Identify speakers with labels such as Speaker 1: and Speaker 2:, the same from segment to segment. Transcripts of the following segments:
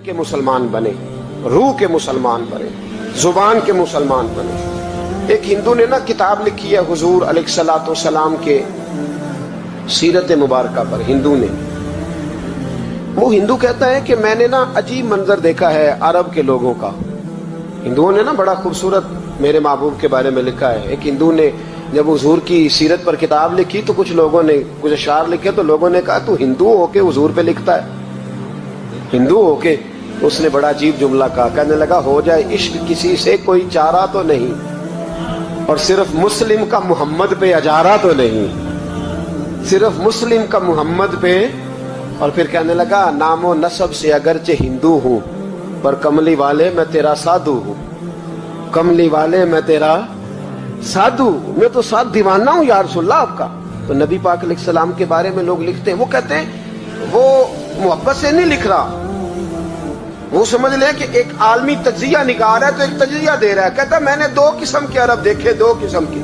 Speaker 1: کے مسلمان بنے, روح کے مسلمان بنے, زبان کے مسلمان بنے. ایک ہندو نے نا کتاب لکھی ہے حضور علیہ الصلوۃ والسلام کے سیرت مبارکہ پر. ہندو نے, وہ ہندو کہتا ہے کہ میں نے نا عجیب منظر دیکھا ہے عرب کے لوگوں کا. ہندوؤں نے نا بڑا خوبصورت میرے محبوب کے بارے میں لکھا ہے. ایک ہندو نے جب حضور کی سیرت پر کتاب لکھی تو کچھ لوگوں نے کچھ اشعار لکھے تو لوگوں نے کہا تو ہندو ہو کے حضور پہ لکھتا ہے, ہندو ہو کے. اس نے بڑا عجیب جملہ کہا, کہنے لگا ہو جائے عشق کسی سے کوئی چارہ تو نہیں, اور صرف مسلم کا محمد پہ اجارہ تو نہیں, صرف مسلم کا محمد پہ. اور پھر کہنے لگا نام و نسب سے اگرچہ ہندو ہوں پر کملی والے میں تیرا سادھو ہوں, کملی والے میں تیرا سادھو, میں تو ساتھ دیوانہ ہوں یا رسول اللہ آپ کا. تو نبی پاک علیہ السلام کے بارے میں لوگ لکھتے ہیں, وہ کہتے ہیں وہ محبت سے نہیں لکھ رہا, وہ سمجھ لیں کہ ایک عالمی تجزیہ نگار ہے تو ایک تجزیہ دے رہا ہے. کہتا ہے میں نے دو قسم کے عرب دیکھے, دو قسم کے.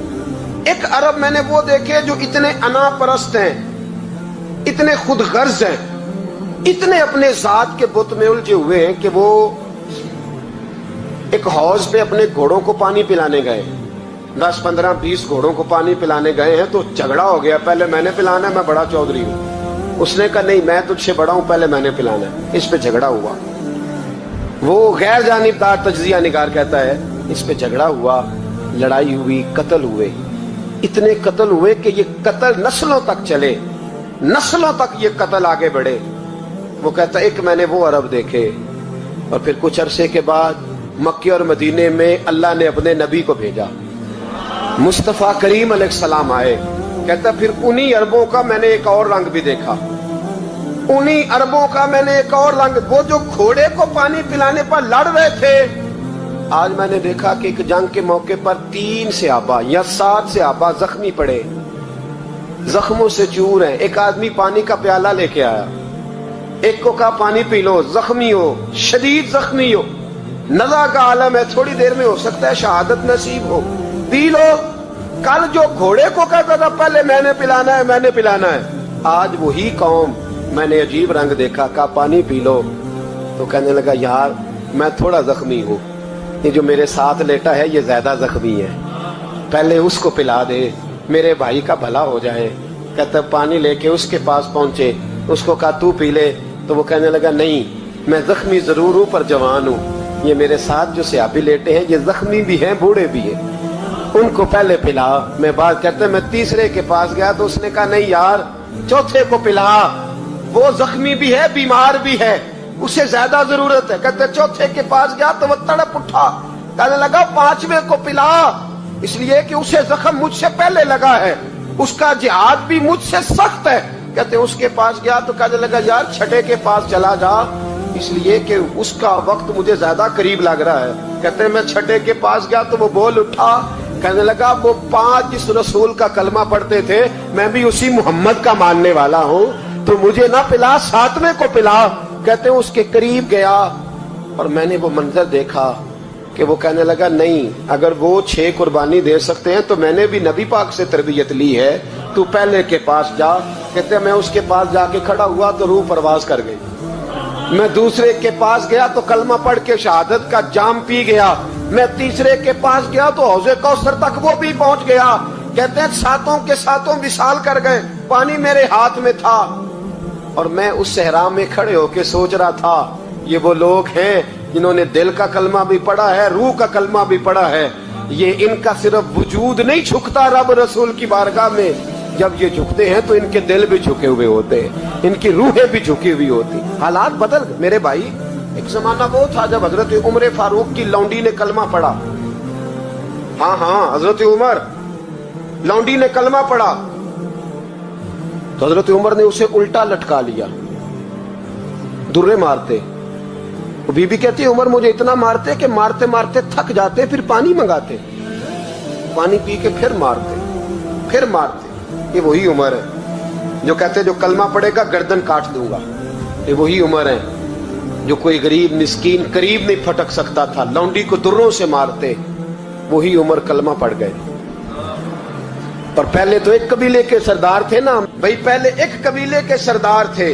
Speaker 1: ایک عرب میں نے وہ دیکھے جو اتنے انا پرست ہیں, اتنے خود غرض ہیں, اتنے اپنے ذات کے بت میں الجھے ہوئے ہیں کہ وہ ایک حوض پہ اپنے گھوڑوں کو پانی پلانے گئے, 10 15 20 گھوڑوں کو پانی پلانے گئے ہیں. تو جھگڑا ہو گیا, پہلے میں نے پلانا ہے, میں بڑا چودھری ہوں. اس نے کہا نہیں میں تجھ سے بڑا ہوں, پہلے میں نے پلانا ہے. اس پہ جھگڑا ہوا. وہ غیر جانبدار تجزیہ نگار کہتا ہے اس پہ جھگڑا ہوا, لڑائی ہوئی, قتل ہوئے. اتنے قتل ہوئے کہ یہ قتل نسلوں تک چلے, نسلوں تک یہ قتل آگے بڑھے. وہ کہتا ہے ایک میں نے وہ عرب دیکھے. اور پھر کچھ عرصے کے بعد مکے اور مدینے میں اللہ نے اپنے نبی کو بھیجا, مصطفیٰ کریم علیہ السلام آئے. کہتا پھر انہی عربوں کا میں نے ایک اور رنگ بھی دیکھا, انہی عربوں کا میں نے ایک اور رنگ. وہ جو گھوڑے کو پانی پلانے پر لڑ رہے تھے, آج میں نے دیکھا کہ ایک جنگ کے موقع پر 3 صحابہ یا 7 صحابہ زخمی پڑے, زخموں سے چور ہیں. ایک آدمی پانی کا پیالہ لے کے آیا, ایک کو کہا پانی پی لو, زخمی ہو, شدید زخمی ہو, نزع کا عالم ہے, تھوڑی دیر میں ہو سکتا ہے شہادت نصیب ہو, پی لو. کل جو گھوڑے کو کہتا تھا پہلے میں نے پلانا ہے, میں نے پلانا ہے, آج وہی قوم میں نے عجیب رنگ دیکھا, کہا پانی پی لو. تو کہنے لگا یار میں تھوڑا زخمی ہوں, یہ جو میرے ساتھ لیٹا ہے یہ زیادہ زخمی ہے, پہلے اس کو پلا دے, میرے بھائی کا بھلا ہو جائے. کہتا پانی لے کے اس کے پاس پہنچے, اس کو کہا تو پی لے. تو وہ کہنے لگا نہیں میں زخمی ضرور ہوں پر جوان ہوں, یہ میرے ساتھ جو صحابی لیٹے ہیں یہ زخمی بھی ہیں بوڑھے بھی ہیں, ان کو پہلے پلا. میں بات کرتے میں تیسرے کے پاس گیا تو اس نے کہا نہیں یار چوتھے کو پلا, وہ زخمی بھی ہے بیمار بھی ہے, اسے زیادہ ضرورت ہے. کہتے چوتھے کے پاس گیا تو وہ تڑپ اٹھا, کہنے لگا 5ویں کو پلا, اس لیے کہ اسے زخم مجھ سے پہلے لگا ہے, اس کا جہاد بھی مجھ سے سخت ہے. کہتے اس کے پاس گیا تو کہنے لگا یار 6 کے پاس چلا جا, اس لیے کہ اس کا وقت مجھے زیادہ قریب لگ رہا ہے. کہتے میں 6 کے پاس گیا تو وہ بول اٹھا, کہنے لگا وہ 5 جس رسول کا کلمہ پڑھتے تھے میں بھی اسی محمد کا ماننے والا ہوں, تو مجھے نہ پلا 7ویں کو پلا. کہتے اس کے قریب گیا اور میں نے وہ منظر دیکھا کہ وہ کہنے لگا نہیں اگر وہ 6 قربانی دے سکتے ہیں تو میں نے بھی نبی پاک سے تربیت لی ہے, تو پہلے کے پاس جا. کہتے میں اس کے پاس جا کے کھڑا ہوا تو روح پرواز کر گئی. میں دوسرے کے پاس گیا تو کلمہ پڑھ کے شہادت کا جام پی گیا. میں تیسرے کے پاس گیا تو حوض کوثر تک وہ بھی پہنچ گیا. کہتے ہیں 7 کے 7 وصال کر گئے, پانی میرے ہاتھ میں تھا اور میں اس صحرا میں کھڑے ہو کے سوچ رہا تھا یہ وہ لوگ ہیں جنہوں نے دل کا کلمہ بھی پڑھا ہے, روح کا کلمہ بھی پڑھا ہے. یہ ان کا صرف وجود نہیں جھکتا رب رسول کی بارگاہ میں, جب یہ جھکتے ہیں تو ان کے دل بھی جھکے ہوئے ہوتے ہیں, ان کی روحیں بھی جھکی ہوئی ہوتی. حالات بدل گئے میرے بھائی. ایک زمانہ وہ تھا جب حضرت عمر فاروق کی لونڈی نے کلمہ پڑھا, ہاں حضرت عمر لونڈی نے کلمہ پڑھا تو حضرت عمر نے اسے الٹا لٹکا لیا, درے مارتے. بی بی کہتی عمر مجھے اتنا مارتے کہ مارتے مارتے تھک جاتے, پھر پانی منگاتے, پانی پی کے پھر مارتے. یہ وہی عمر ہے جو کہتے جو کلمہ پڑھے گا گردن کاٹ دوں گا. یہ وہی عمر ہے جو کوئی غریب مسکین قریب نہیں پھٹک سکتا تھا, لونڈی کو دروں سے مارتے. وہی عمر کلمہ پڑھ گئے. اور پہلے تو ایک قبیلے کے سردار تھے نا بھائی, پہلے ایک قبیلے کے سردار تھے,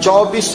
Speaker 1: 24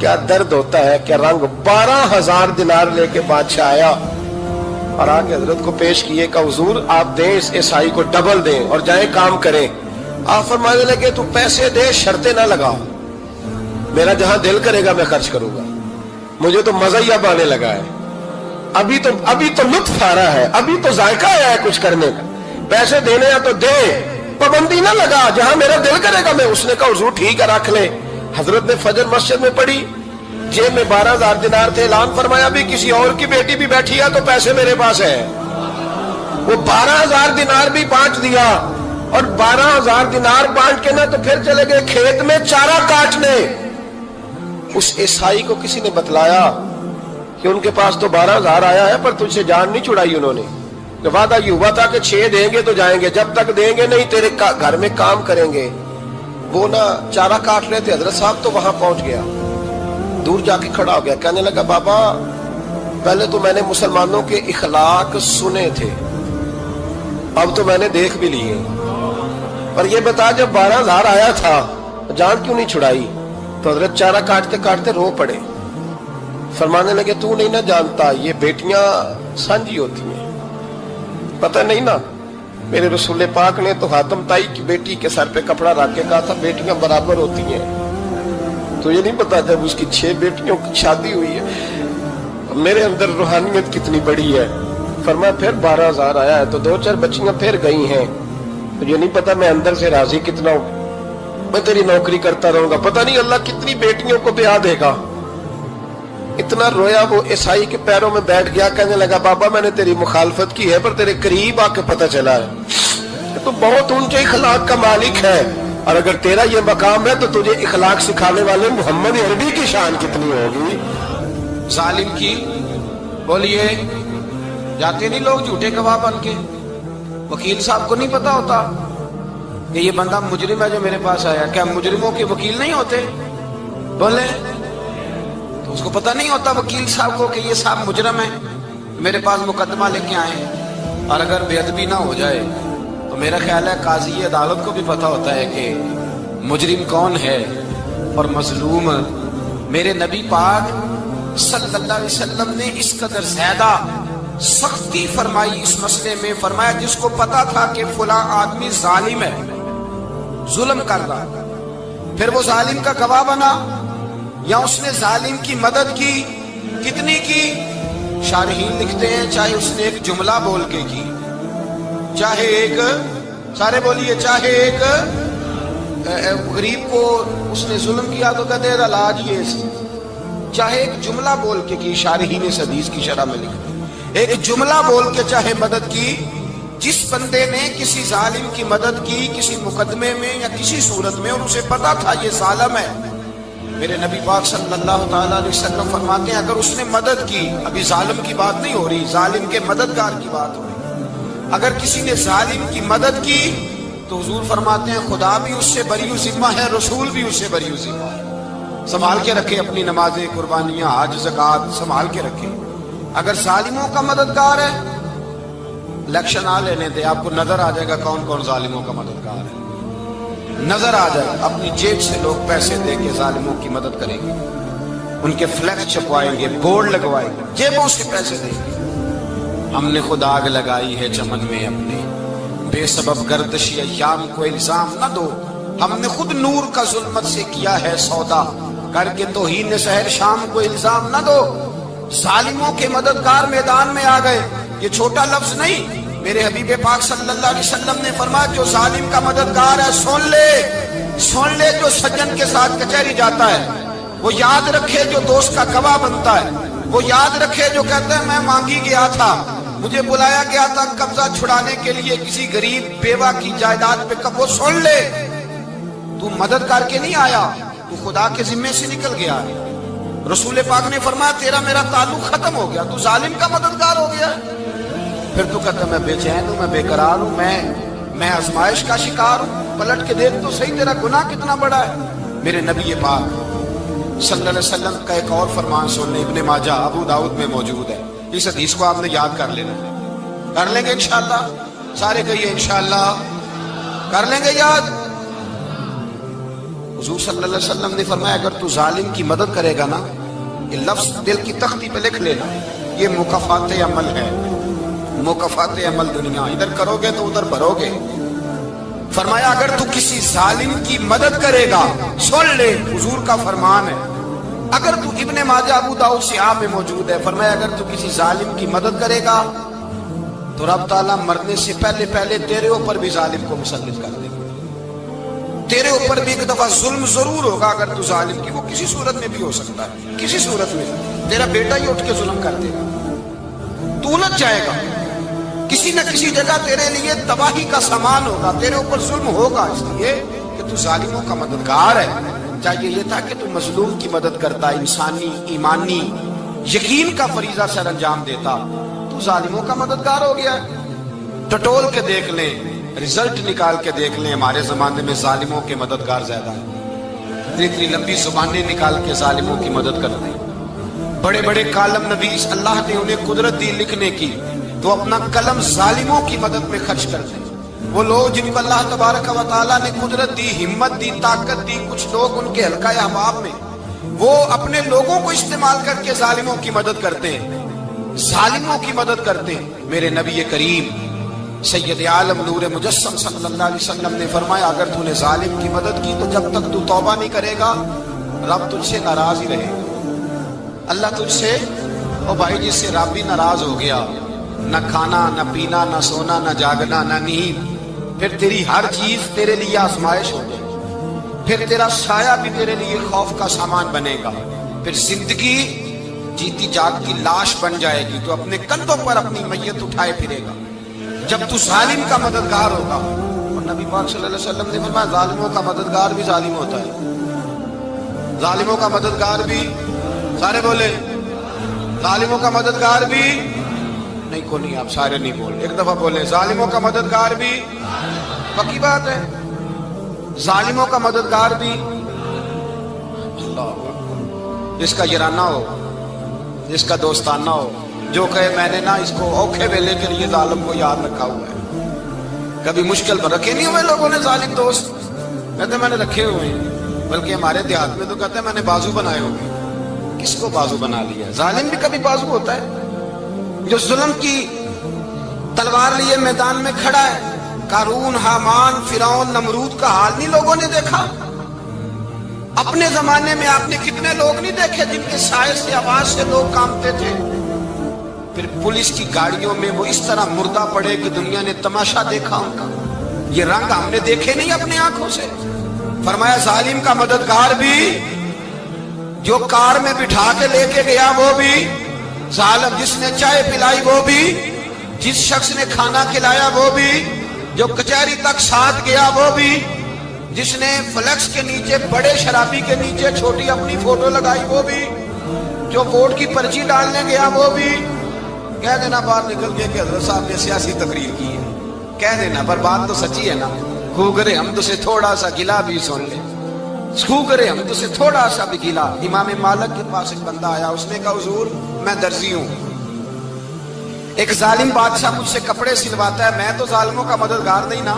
Speaker 2: کیا درد ہوتا ہے، کیا رنگ. 12,000 دینار لے کے بادشاہ آیا اور آگے حضرت کو پیش کیے کہ حضور آپ دیں اس عیسائی کو ڈبل دیں اور جائیں کام کریں. آپ فرمانے لگے تو پیسے دے، شرطیں نہ لگا، میرا جہاں دل کرے گا میں خرچ کروں گا، مجھے تو مزہ ہی اب آنے لگا ہے، ابھی تو لطف آ رہا ہے، ابھی تو ذائقہ آیا ہے کچھ کرنے کا، پیسے دینے ہیں تو دے، پابندی نہ لگا، جہاں میرا دل کرے گا میں. اس نے کہا حضور ٹھیک ہے رکھ لیں. حضرت نے فجر مسجد میں پڑھی، جیب میں 12,000 دینار تھے. اعلان فرمایا بھی کسی اور کی بیٹی بھی بیٹھی ہے تو پیسے میرے پاس ہے. وہ 12,000 دینار بھی بانٹ دیا اور 12,000 دینار بانٹ کے نا تو پھر چلے گئے کھیت میں چارہ کاٹنے. اس عیسائی کو کسی نے بتلایا کہ ان کے پاس تو 12,000 آیا ہے پر تجھ سے جان نہیں چھڑائی انہوں نے. وعدہ یہ ہوا تھا کہ 6 دیں گے تو جائیں گے، جب تک دیں گے نہیں تیرے گھر میں کام کریں گے. وہ نا چارہ کاٹ رہے تھے، حضرت صاحب تو وہاں پہنچ گیا، دور جا کے کھڑا ہو گیا، کہنے لگا بابا پہلے تو میں نے مسلمانوں کے اخلاق سنے تھے، اب تو میں نے دیکھ بھی لیے، پر یہ بتا جب 12,000 آیا تھا جان کیوں نہیں چھڑائی؟ تو حضرت چارہ کاٹتے کاٹتے رو پڑے. فرمانے لگے تو نہیں نہ جانتا یہ بیٹیاں سانجھی ہوتی ہیں، پتہ نہیں نا. میرے رسول پاک نے تو حاتم تائی کی بیٹی کے سر پہ کپڑا رکھ کے کہا تھا بیٹیاں برابر ہوتی ہیں. تو یہ نہیں پتا جب اس کی 6 بیٹیوں کی شادی ہوئی ہے میرے اندر روحانیت کتنی بڑی ہے. فرمایا پھر 12,000 آیا ہے تو 2-4 بچیاں پھر گئی ہیں، تو یہ نہیں پتا میں اندر سے راضی کتنا ہوں، میں تیری نوکری کرتا رہوں گا، پتہ نہیں اللہ کتنی بیٹیوں کو بیاہ دے گا. اتنا رویا وہ عیسائی کے پیروں میں بیٹھ گیا، کہنے لگا بابا میں نے تیری مخالفت کی ہے پر تیرے قریب آ کے پتہ چلا ہے تو بہت اونچے اخلاق کا مالک ہے، اور اگر تیرا یہ مقام ہے تو تجھے اخلاق سکھانے والے محمد عربی کی شان کتنی ہوگی.
Speaker 1: ظالم کی بولیے جاتے نہیں لوگ جھوٹے گواہ بن کے. وکیل صاحب کو نہیں پتا ہوتا کہ یہ بندہ مجرم ہے جو میرے پاس آیا، کیا مجرموں کے وکیل نہیں ہوتے؟ بولے تو اس کو پتہ نہیں ہوتا وکیل صاحب کو کہ یہ صاحب مجرم ہے، میرے پاس مقدمہ لے کے آئے. اور اگر بے ادبی نہ ہو جائے تو میرا خیال ہے قاضی عدالت کو بھی پتہ ہوتا ہے کہ مجرم کون ہے اور مظلوم. میرے نبی پاک صلی اللہ علیہ وسلم نے اس قدر زیادہ سختی فرمائی اس مسئلے میں. فرمایا جس کو پتا تھا کہ فلاں آدمی ظالم ہے، ظلم کر رہا، پھر وہ ظالم کا گواہ بنا یا اس نے ظالم کی مدد کی، کتنی کی؟ شارحین لکھتے ہیں چاہے اس نے ایک جملہ بول کے کی، چاہے ایک، سارے بولیے، چاہے ایک غریب کو اس نے ظلم کیا تو کہتے ہیں علاج یہ سی، چاہے ایک جملہ بول کے کی. شارحین اس حدیث کی شرح میں لکھتے ہیں ایک جملہ بول کے چاہے مدد کی. جس بندے نے کسی ظالم کی مدد کی کسی مقدمے میں یا کسی صورت میں اور اسے پتا تھا یہ ظالم ہے، میرے نبی پاک صلی اللہ تعالیٰ علیہ وسلم فرماتے ہیں اگر اس نے مدد کی، ابھی ظالم کی بات نہیں ہو رہی، ظالم کے مددگار کی بات ہو رہی، اگر کسی نے ظالم کی مدد کی تو حضور فرماتے ہیں خدا بھی اس سے بری و ذمہ ہے، رسول بھی اس سے بری و ذمہ ہے. سنبھال کے رکھے اپنی نمازیں، قربانیاں، حج، زکوٰۃ سنبھال کے رکھے. اگر ظالموں کا مددگار ہے، الیکشن آ لینے دے، آپ کو نظر آ جائے گا کون کون ظالموں کا مددگار ہے، نظر آ جائے گا. اپنی جیب سے لوگ پیسے دے کے ظالموں کی مدد کریں گے، ان کے فلیکس چھپوائیں گے، بورڈ لگوائیں گے، جیبوں سے پیسے دیں گے. ہم نے خود آگ لگائی ہے چمن میں اپنے، بے سبب گردشی ایام کو الزام نہ دو، ہم نے خود نور کا ظلمت سے کیا ہے سودا، کر کے توہین سحر شام کو الزام نہ دو. ظالموں کے مددگار میدان میں آ گئے. یہ چھوٹا لفظ نہیں، میرے حبیب پاک صلی اللہ علیہ وسلم نے فرمایا جو ظالم کا مددگار ہے سن لے جو سجن کے ساتھ کچہری جاتا ہے، وہ یاد رکھے جو دوست کا گواہ بنتا ہے، وہ یاد رکھے جو کہتا ہے میں مانگی گیا تھا، مجھے بلایا گیا تھا قبضہ چھڑانے کے لیے کسی غریب بیوہ کی جائیداد پہ، وہ سن لے تو مدد کر کے نہیں آیا، تو خدا کے ذمے سے نکل گیا. رسول پاک نے فرمایا تیرا میرا تعلق ختم ہو گیا، تو ظالم کا مددگار ہو گیا. پھر تو کہتا میں بے چین ہوں، میں بے قرار ہوں، میں آزمائش کا شکار ہوں. پلٹ کے دیکھ تو صحیح تیرا گناہ کتنا بڑا ہے. میرے نبی پاک صلی اللہ علیہ وسلم کا ایک اور فرمان سننے، ابن ماجہ ابو داؤد میں موجود ہے. اس حدیث کو آپ نے یاد کر لینا، کر لیں گے انشاءاللہ، سارے کہیے انشاءاللہ کر لیں گے یاد. حضور صلی اللہ علیہ وسلم نے فرمایا اگر تو ظالم کی مدد کرے گا نا، یہ لفظ دل کی تختی پہ لکھ لینا، یہ مکافات عمل ہے، مکافات عمل دنیا، ادھر کرو گے تو ادھر بھرو گے۔ فرمایا اگر تو کسی ظالم کی مدد کرے گا، سن لے حضور کا فرمان ہے، اگر تو ابن ماجہ ابو داؤد صحاح میں موجود ہے، فرمایا اگر تو کسی ظالم کی مدد کرے گا تو رب تعالیٰ مرنے سے پہلے پہلے تیرے اوپر بھی ظالم کو مسلط کر دے گا، تیرے اوپر بھی ایک دفعہ ظلم ضرور ہوگا اگر تو ظالم کی، وہ کسی صورت میں بھی ہو سکتا ہے، کسی صورت میں تیرا بیٹا ہی اٹھ کے ظلم کر دے گا، تو الجھ جائے گا، کسی نہ کسی جگہ تیرے لیے تباہی کا سامان ہوگا، تیرے اوپر ظلم ہوگا، اس لیے کہ تو ظالموں کا مددگار ہے۔ چاہیے یہ تھا کہ تو مظلوم کی مدد کرتا، انسانی ایمانی یقین کا فریضہ سر انجام دیتا، تو ظالموں کا مددگار ہو گیا۔ ٹٹول کے دیکھ لیں، رزلٹ نکال کے دیکھ لیں، ہمارے زمانے میں ظالموں کے مددگار زیادہ ہیں، اتنی لمبی زبانیں نکال کے ظالموں کی مدد کرتے ہیں، بڑے بڑے کالم نویس اللہ نے انہیں قدرت دی لکھنے کی، تو اپنا قلم ظالموں کی مدد میں خرچ کرتے ہیں۔ وہ لوگ جن کو اللہ تبارک و تعالیٰ نے قدرت دی، ہمت دی، طاقت دی، کچھ لوگ ان کے حلقہ احباب میں وہ اپنے لوگوں کو استعمال کر کے ظالموں کی مدد کرتے ہیں، ظالموں کی مدد کرتے ہیں۔ میرے نبی کریم سید عالم نور مجسم صلی اللہ علیہ وسلم نے فرمایا اگر تو نے ظالم کی مدد کی تو جب تک تو توبہ نہیں کرے گا رب تجھ سے ناراض ہی رہے گا، اللہ تجھ سے، او بھائی جس سے رب بھی ناراض ہو گیا، نہ کھانا نہ پینا نہ سونا نہ جاگنا نہ نیند، پھر تیری ہر چیز تیرے لیے آزمائش ہو جائے گی، پھر تیرا سایہ بھی تیرے لیے خوف کا سامان بنے گا، پھر زندگی جیتی جاگتی لاش بن جائے گی، تو اپنے کندھوں پر اپنی میت اٹھائے پھرے گا جب تو ظالم کا مددگار ہوگا۔ اور نبی پاک صلی اللہ علیہ وسلم نے فرمایا ظالموں کا مددگار بھی ظالم ہوتا ہے، ظالموں کا مددگار بھی، سارے بولے ظالموں کا مددگار بھی، نہیں کو نہیں، آپ سارے نہیں بول، ایک دفعہ بولے ظالموں کا مددگار بھی، پکی بات ہے، ظالموں کا مددگار بھی۔ اللہ جس کا یارانہ ہو، جس کا دوستانہ ہو، جو کہے میں نے نا اس کو اوکھے ویلے کے لیے ظالم کو یاد رکھا ہوا ہے، کبھی مشکل پر رکھے نہیں ہوئے لوگوں نے ظالم دوست، کہتے میں نے رکھے ہوئے ہیں، بلکہ ہمارے دیہات میں تو کہتے ہیں میں نے بازو بنائے ہوئے۔ کس کو بازو بنا لیا؟ ظالم بھی کبھی بازو ہوتا ہے، جو ظلم کی تلوار لیے میدان میں کھڑا ہے۔ قارون، حامان، فرعون، نمرود کا حال نہیں لوگوں نے دیکھا؟ اپنے زمانے میں آپ نے کتنے لوگ نہیں دیکھے جن کے سائے سے، آواز سے لوگ کانپتے تھے؟ پھر پولیس کی گاڑیوں میں وہ اس طرح مردہ پڑے کہ دنیا نے تماشا دیکھا ان کا، یہ رنگ ہم نے دیکھے نہیں اپنے آنکھوں سے۔ فرمایا ظالم کا مددگار بھی، جو کار میں بٹھا کے لے کے گیا وہ بھی ظالم، جس نے چائے پلائی وہ بھی، جس شخص نے کھانا کھلایا وہ بھی، جو کچہری تک ساتھ گیا وہ بھی، جس نے فلیکس کے نیچے، بڑے شرابی کے نیچے چھوٹی اپنی فوٹو لگائی وہ بھی، جو ووٹ کی پرچی ڈالنے گیا وہ بھی۔ کہہ دینا باہر نکل کے کہ حضرت صاحب نے سیاسی تقریر کی ہے، کہہ دینا، پر بات تو سچی ہے نا۔ خو کرے ہم تو سے تھوڑا سا گلا بھی سن لے، خو کرے ہم تو سے تھوڑا سا بھی گلا۔ امام مالک کے پاس ایک بندہ آیا، اس نے کہا حضور میں درزی ہوں، ایک ظالم بادشاہ مجھ سے کپڑے سلواتا ہے، میں تو ظالموں کا مددگار نہیں نا۔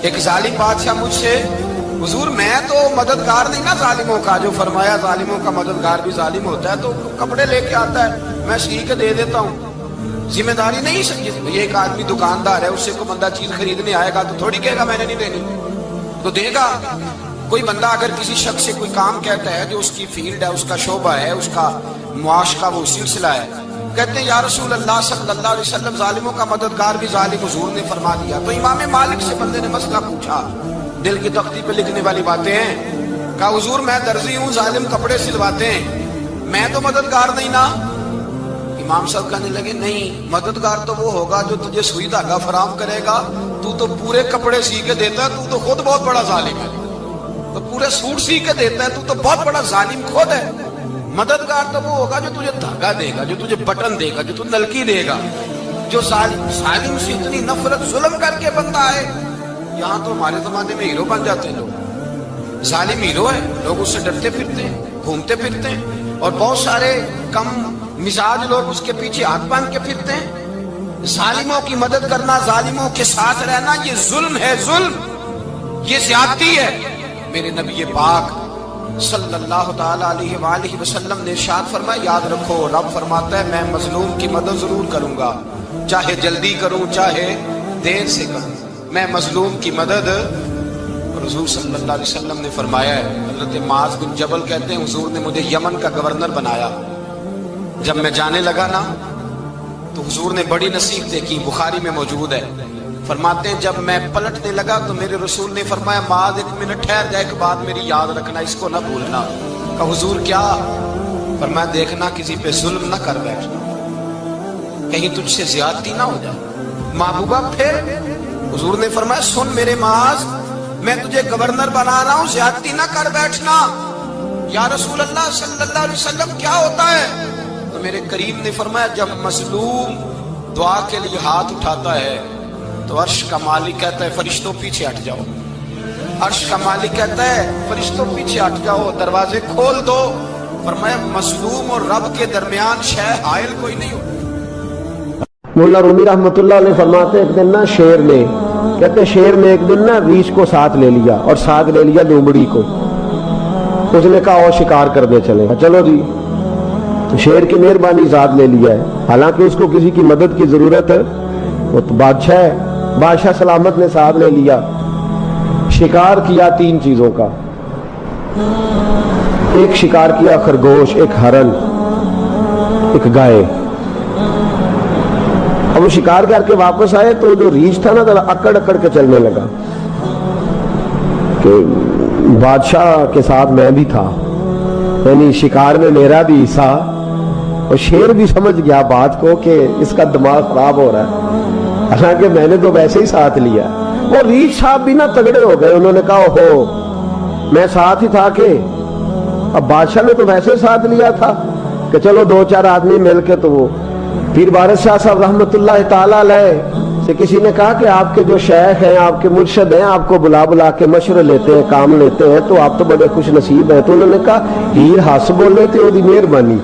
Speaker 1: ایک ظالم بادشاہ مجھ سے، حضور میں تو مددگار نہیں نا ظالموں کا، جو فرمایا ظالموں کا مددگار بھی ظالم ہوتا ہے، تو کپڑے لے کے آتا ہے میں سی کے دے دیتا ہوں، ذمہ داری نہیں سمجھی۔ یہ ایک آدمی دکاندار ہے، اس سے کوئی بندہ چیز خریدنے آئے گا تو تھوڑی کہے گا میں نے نہیں دینی، تو دے گا۔ کوئی بندہ اگر کسی شخص سے کوئی کام کہتا ہے جو اس کی فیلڈ ہے، اس کا شعبہ ہے، اس کا معاش کا وہ سلسلہ ہے، کہتے ہیں یا رسول اللہ صلی اللہ علیہ وسلم ظالموں کا مددگار بھی ظالم، حضور نے فرما دیا۔ تو امام مالک سے بندے نے مسئلہ پوچھا، دل کی تختی پہ لکھنے والی باتیں ہیں، کہا حضور میں درزی ہوں، ظالم کپڑے سلواتے ہیں، میں تو مددگار نہیں نا۔ امام صاحب کہنے لگے نہیں، مددگار تو وہ ہوگا جو تجھے سوئی دھاگا فراہم کرے گا، تو پورے کپڑے سی کے دیتا ہے، تو خود بہت بڑا ظالم ہے، تو پورے سوٹ سی کے دیتا ہے، تو بہت بڑا ظالم خود ہے۔ مددگار تو وہ ہوگا جو تجھے دھاگا دے گا، جو تجھے بٹن دے گا، جو تجھے نلکی دے گا۔ جو ظالم سے اتنی نفرت ظلم کر کے بندہ ہے، یہاں تو ہمارے زمانے میں ہیرو بن جاتے ہیں لوگ، ظالم ہیرو ہے، لوگ اس سے ڈرتے پھرتے ہیں، گھومتے پھرتے ہیں، اور بہت سارے کم مزاج لوگ اس کے پیچھے ہاتھ باندھ کے پھرتے ہیں۔ ظالموں کی مدد کرنا، ظالموں کے ساتھ رہنا، یہ ظلم ہے، ظلم، یہ زیادتی ہے۔
Speaker 2: میرے نبی پاک صلی اللہ تعالی علیہ وآلہ وسلم نے ارشاد فرمایا یاد رکھو رب فرماتا ہے میں مظلوم کی مدد ضرور کروں گا، چاہے جلدی کروں چاہے دیر سے کروں، میں مظلوم کی مدد۔ حضور صلی اللہ علیہ وسلم نے فرمایا ہے، حضرت معاذ بن جبل کہتے ہیں حضور نے مجھے یمن کا گورنر بنایا، جب میں جانے لگا نا تو حضور نے بڑی نصیحت دیکھی، بخاری میں موجود ہے، فرماتے ہیں جب میں پلٹنے لگا تو میرے رسول نے فرمایا معاذ ایک منٹ ٹھہر جا، ایک بات میری یاد رکھنا، اس کو نہ بھولنا۔ کہا حضور کیا؟ فرمایا دیکھنا کسی پہ ظلم نہ کر بیٹھنا، کہیں تجھ سے زیادتی نہ ہو جائے۔ محبوبہ پھر حضور نے فرمایا سن میرے معاذ میں تجھے گورنر بنا رہا ہوں، زیادتی نہ کر بیٹھنا۔ یا رسول اللہ صلی اللہ علیہ وسلم کیا ہوتا ہے؟ تو میرے کریم نے فرمایا جب مظلوم دعا کے لیے ہاتھ اٹھاتا ہے تو عرش کا مالک کہتا ہے فرشتوں پیچھے ہٹ جاؤ، عرش کا مالک کہتا ہے فرشتوں پیچھے ہٹ جاؤ، دروازے کھول دو۔ فرمایا مظلوم اور رب کے درمیان شے حائل کوئی نہیں ہوتا۔
Speaker 1: مولا رومی رحمت اللہ علیہ فرماتے ایک دن نا شیر نے کہتے شیر نے ایک دن نا ریچھ کو ساتھ لے لیا اور ساتھ لے لیا لومڑی کو، اس نے کہا اور شکار کرنے چلے، چلو جی، شیر کی مہربانی ساتھ لے لیا ہے، حالانکہ اس کو کسی کی مدد کی ضرورت ہے، وہ تو بادشاہ ہے، بادشاہ سلامت نے ساتھ لے لیا، شکار کیا 3 چیزوں کا، ایک شکار کیا خرگوش، ایک ہرن، ایک گائے۔ اب وہ شکار کر کے واپس آئے تو جو ریچھ تھا نا ذرا اکڑ اکڑ کے چلنے لگا کہ بادشاہ کے ساتھ میں بھی تھا، یعنی شکار میں میرا بھی حصہ، اور شیر بھی سمجھ گیا بات کو کہ اس کا دماغ خراب ہو رہا ہے، حالانکہ میں نے تو ویسے ہی ساتھ لیا۔ وہ ریچھ صاحب بھی نا تگڑے ہو گئے، انہوں نے کہا اوہو میں ساتھ ہی تھا کہ اب بادشاہ نے تو ویسے ساتھ لیا تھا کہ چلو 2-4 آدمی مل کے تو وہ پیر وارث شاہ صاحب رحمت اللہ تعالیٰ علیہ سے کسی نے کہا کہ آپ کے جو شیخ ہیں آپ کے مرشد ہیں آپ کو بلا بلا کے مشورے لیتے ہیں کام لیتے ہیں تو آپ تو بڑے خوش نصیب ہیں، تو انہوں نے کہا ہیر ہس بولے تے وہ مہربانی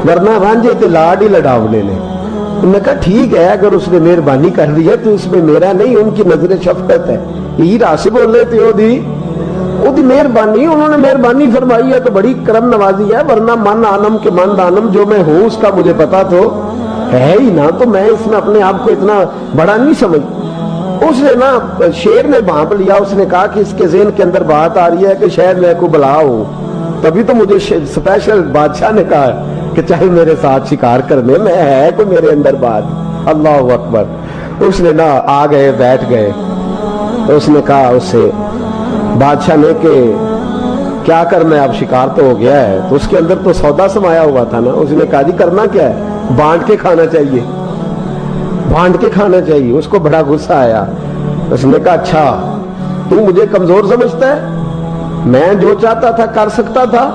Speaker 1: ورنہ رانجے تے لاڈ ہی لڑاو لے لے۔ انہوں نے کہا ٹھیک ہے اگر اس نے مہربانی کر دی ہے تو اس میں میرا نہیں، ان کی نظر شفقت ہے، ہیر ہس بولے تے وہ دی مہربانی، انہوں نے مہربانی فرمائی ہے تو بڑی کرم نوازی ہے، ورنہ من آنم کے من دانم جو میں ہوں اس کا مجھے پتا تو ہے ہی نا، تو میں اس میں اپنے آپ کو اتنا بڑا نہیں سمجھ۔ اس نے نا شیر نے بھانپ لیا، اس نے کہا کہ اس کے ذہن کے اندر بات آ رہی ہے کہ شاید میں کو بلا ہوں، تبھی تو مجھے سپیشل بادشاہ نے کہا کہ چاہے میرے ساتھ شکار کرنے میں ہے کوئی میرے اندر بات۔ اللہ اکبر۔ اس نے نا آ گئے بیٹھ گئے، تو اس نے کہا اس سے بادشاہ نے کہ کیا کرنا ہے، اب شکار تو ہو گیا ہے، تو اس کے اندر تو سودا سمایا ہوا تھا نا، اس نے کہا جی کرنا کیا ہے، بانٹ کے کھانا چاہیے، بانٹ کے کھانا چاہیے۔ اس کو بڑا غصہ آیا، اس نے کہا اچھا تو مجھے کمزور سمجھتا ہے، میں جو چاہتا تھا کر سکتا تھا،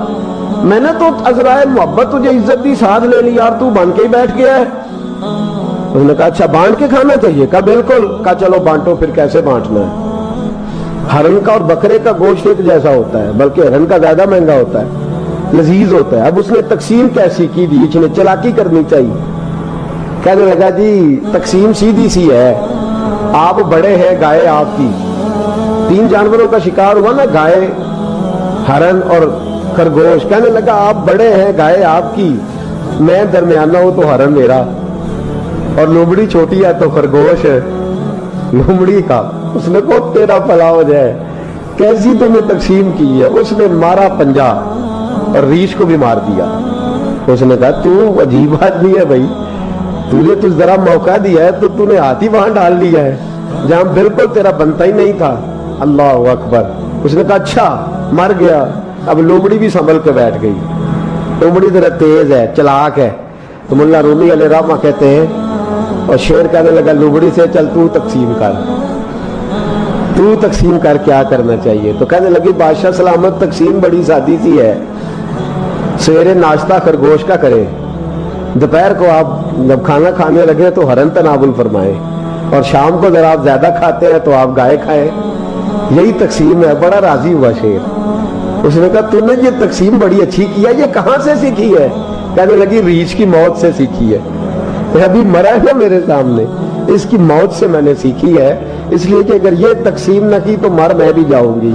Speaker 1: میں نے تو عذرائے محبت تجھے عزت دی ساتھ لے لی اور تو بن کے ہی بیٹھ گیا ہے۔ اس نے کہا اچھا بانٹ کے کھانا چاہیے، کہا بالکل، کہا چلو بانٹو، پھر کیسے بانٹنا ہے؟ ہرن کا اور بکرے کا گوشت ایک جیسا ہوتا ہے، بلکہ ہرن کا زیادہ مہنگا ہوتا ہے، لذیذ ہوتا ہے۔ اب اس نے تقسیم کیسی کی دی، اس نے چلاکی کرنی چاہیے، کہنے لگا جی تقسیم سیدھی سی ہے، آپ بڑے ہیں، گائے آپ کی، 3 جانوروں کا شکار ہوا نا، گائے، ہرن اور خرگوش، کہنے لگا آپ بڑے ہیں، گائے آپ کی، میں درمیانہ ہوں تو ہرن میرا، اور لومڑی چھوٹی ہے تو خرگوش ہے لومڑی کا۔ اس نے کہا تیرا بھلا ہو جائے، کیسی تم نے تقسیم کی ہے؟ اس نے مارا پنجا اور ریچھ کو بھی مار دیا۔ اس نے کہا تو عجیب آدمی ہے بھائی، تجھے تو ذرا موقع دیا ہے تو تو نے ہاتھ ہی وہاں ڈال لیا ہے جہاں بالکل تیرا بنتا ہی نہیں تھا۔ اللہ اکبر۔ اس نے کہا اچھا مر گیا۔ اب لومڑی بھی سنبھل کے بیٹھ گئی، لومڑی ذرا تیز ہے، چلاک ہے، تو مولا رومی علیہ رحمہ کہتے ہیں، اور شیر کہنے لگا لومڑی سے چل تو تقسیم کر، تو تقسیم کر کیا کرنا چاہیے؟ تو کہنے لگی بادشاہ سلامت تقسیم بڑی سادی سی ہے، سویرے ناشتہ خرگوش کا کرے، دوپہر کو آپ جب کھانا کھانے لگے تو ہرن تناول فرمائے، اور شام کو ذرا آپ زیادہ کھاتے ہیں تو آپ گائے کھائیں، یہی تقسیم ہے۔ بڑا راضی ہوا شیر۔ اس نے کہا تو نے یہ تقسیم بڑی اچھی کی ہے، یہ کہاں سے سیکھی ہے؟ کہنے لگی ریچھ کی موت سے سیکھی ہے، ابھی مرا ہے نا میرے سامنے، اس کی موت سے میں نے سیکھی ہے، اس لیے کہ اگر یہ تقسیم نہ کی تو مر میں بھی جاؤں گی۔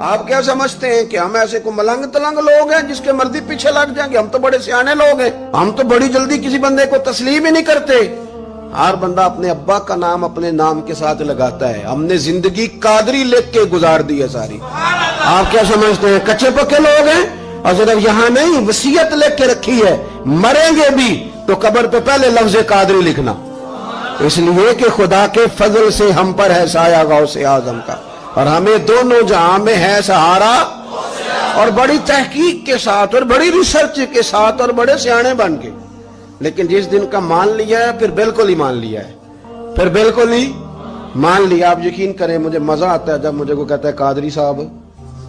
Speaker 1: آپ کیا سمجھتے ہیں کہ ہم ایسے کو ملنگ تلنگ لوگ ہیں جس کے مرضی پیچھے لگ جائیں گے؟ ہم تو بڑے سیانے لوگ ہیں، ہم تو بڑی جلدی کسی بندے کو تسلیم ہی نہیں کرتے۔ ہر بندہ اپنے ابا کا نام اپنے نام کے ساتھ لگاتا ہے۔ ہم نے زندگی قادری لکھ کے گزار دی ہے ساری۔ آپ کیا سمجھتے ہیں کچے پکے لوگ ہیں؟ اور صرف یہاں نہیں، وصیت لکھ کے رکھی ہے، مریں گے بھی تو قبر پہ پہلے لفظ قادری لکھنا، اس لیے کہ خدا کے فضل سے ہم پر ہے سایہ غوث اعظم کا، اور ہمیں دونوں جہاں میں ہے سہارا۔ اور بڑی تحقیق کے ساتھ اور بڑی ریسرچ کے ساتھ اور بڑے سیانے بن کے، لیکن جس دن کا مان لیا ہے پھر بالکل ہی مان لیا ہے، پھر بالکل ہی مان لیا۔ آپ یقین کریں مجھے مزہ آتا ہے جب مجھے کوئی کہتا ہے قادری صاحب،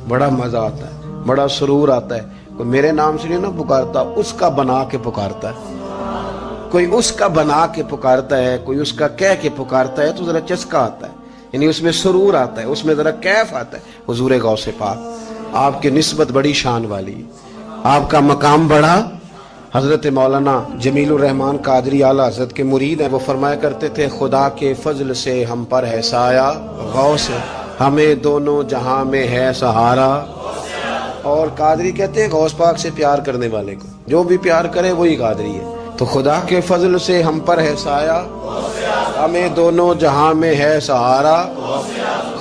Speaker 1: بڑا مزہ آتا ہے، بڑا سرور آتا ہے۔ کوئی میرے نام سے نہیں نہ پکارتا، اس کا بنا کے پکارتا ہے، کوئی اس کا بنا کے پکارتا ہے، کوئی اس کا کہہ کے پکارتا ہے، تو ذرا چسکا آتا ہے، یعنی اس میں سرور آتا ہے، اس میں ذرا کیف آتا ہے۔ حضور غوث پاک آپ کی نسبت بڑی شان والی ہے، آپ کا مقام بڑا۔ حضرت مولانا جمیل الرحمان قادری اعلیٰ حضرت کے مرید ہیں، وہ فرمایا کرتے تھے خدا کے فضل سے ہم پر ہے سایہ غوث، ہمیں دونوں جہاں میں ہے سہارا۔ اور قادری کہتے ہیں غوث پاک سے پیار کرنے والے کو جو بھی پیار کرے وہی قادری ہے۔ تو خدا کے فضل سے ہم پر ہے سایہ، ہمیں دونوں جہاں میں ہے سہارا،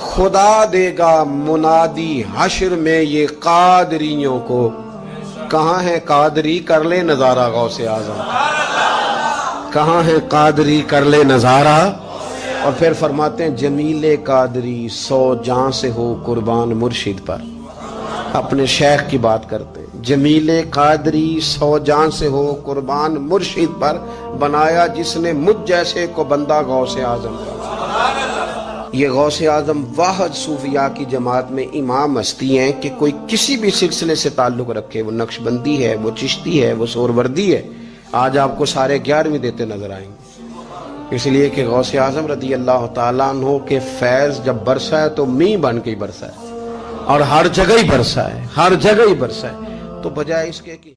Speaker 1: خدا دے گا منادی حشر میں یہ قادریوں کو، کہاں ہے قادری کر لے نظارہ غوث اعظم، کہاں ہے قادری کر لے نظارہ۔ اور پھر فرماتے ہیں جمیل قادری 100 جان سے ہو قربان مرشد پر، اپنے شیخ کی بات کرتے ہیں، جمیل قادری 100 جان سے ہو قربان مرشد پر، بنایا جس نے مجھ جیسے کو بندہ غوث اعظم کا۔ یہ غوث اعظم واحد صوفیاء کی جماعت میں امام ہستی ہیں کہ کوئی کسی بھی سلسلے سے تعلق رکھے، وہ نقشبندی ہے، وہ چشتی ہے، وہ سہروردی ہے، آج آپ کو سارے 11ویں دیتے نظر آئیں گے۔ اس لیے کہ غوث اعظم رضی اللہ تعالیٰ عنہ کے فیض جب برسا ہے تو می بن کے ہی برسا ہے، اور ہر جگہ ہی برسا ہے، ہر جگہ ہی برسا ہے۔ تو بجائے اس کے کہ